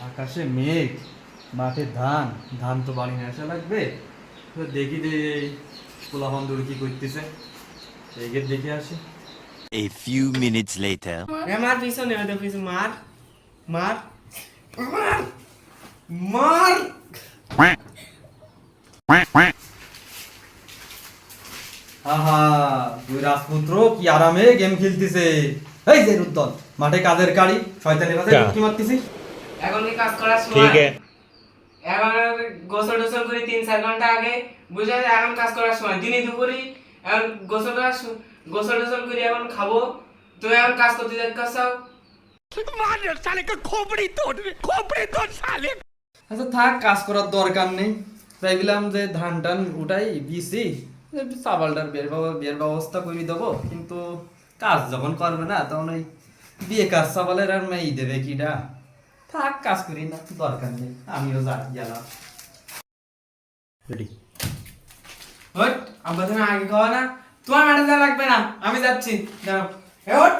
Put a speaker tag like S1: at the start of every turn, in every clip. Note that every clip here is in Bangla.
S1: আকাশে মেঘ, মাঠে ধান, ধান তো বাড়ি নিয়ে আসা লাগবে। তো দেখি যে পোলা বন্ধুর কি করতেছে, এগিয়ে দেখে আসি।
S2: A few minutes later.
S3: মার পিছনে ওদের পিছনে মার মার মার মার
S1: আহা, দুই রাজপুত্র কি আরামে গেম খেলতেছে। এই যে রুদ্দল, মাঠে কাজের কারি শয়তানি ভাষায় কি মারতেছিস?
S3: এখন কি কাজ করার সময় এখন গোসল টোসল করি 3-4 ঘন্টা আগে বুঝে যায় এখন কাজ করার সময় দিনে দুপুরে এখন গোসল টোসল করি এখন খাবো তুমি এখন কাজ করতে যাচ্ছাও
S1: আচ্ছা থাক, কাজ করার দরকার নেই। চাইছিলাম যে ধান টান উঠাই দিছি, চাবালটার বিয়ের ব্যবস্থা করে দেবো, কিন্তু কাজ যখন করবে না তখন ওই বিয়ে কাজ চাবালের আর মেয়ে দেবে কিটা। থাক, কাজ করি না, দরকার নেই, আমিও গেলাম। রেডি।
S3: হট আব্বা তুমি আগে খাওয়া না, তোমার মাঠে যা লাগবে না, আমি যাচ্ছি দাঁড়াও। এ হট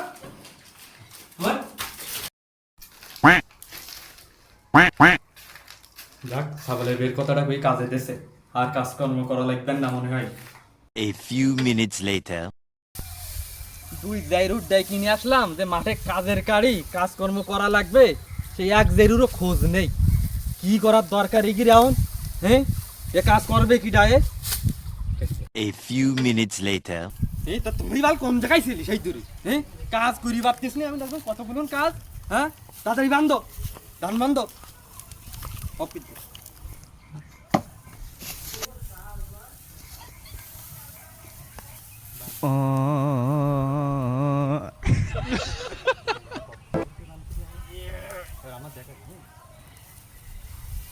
S3: হট
S1: যাক, ছাগলের বের কথাটা কই কাজে দেছে, আর কাজকর্ম করা লাগবে না মনে হয়।
S2: A few minutes later.
S1: দুই জাইরুট ডাই কিনে আসলাম যে মাঠে কাজের কারি কাজকর্ম করা লাগবে, সেই এক জাইরুরও খোঁজ নেই। কি করার দরকার এগিয়ে রাউন? হ্যাঁ, এ কাজ করবে কি ডায়ে?
S2: A few minutes later.
S1: এই তো তুমি বাল কোন জায়গায় ছিলি সেই দূরে? হ্যাঁ, কাজ করি ভাবতিস না? আমি দেখো কতগুলো কাজ। হ্যাঁ, তাড়াতাড়ি বান্ধো, ধান বান্ধো। অপিত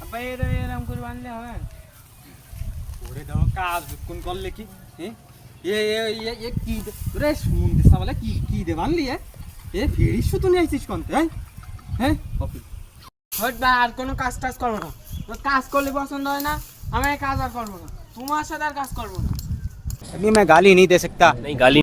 S3: আব্বা এরকম করে বানলে হবে
S1: ওরে দাও, কাজ কোন করলে কি? হ্যাঁ, এ কি রে মুন্দিস বলে কি কি দে বানলি? এ ফেরি সুতো নিয়ে আইছিস কোনতে? হ্যাঁ হ্যাঁ, অপিত
S3: হট ভাই আর কোনো কাজ টাজ করবো না, কাজ করলে পছন্দ হয় না, আমি কাজ আর করবো না, তোমার সাথে আর কাজ করবো না।
S4: अभी मैं गाली नहीं दे सकता। नहीं गाली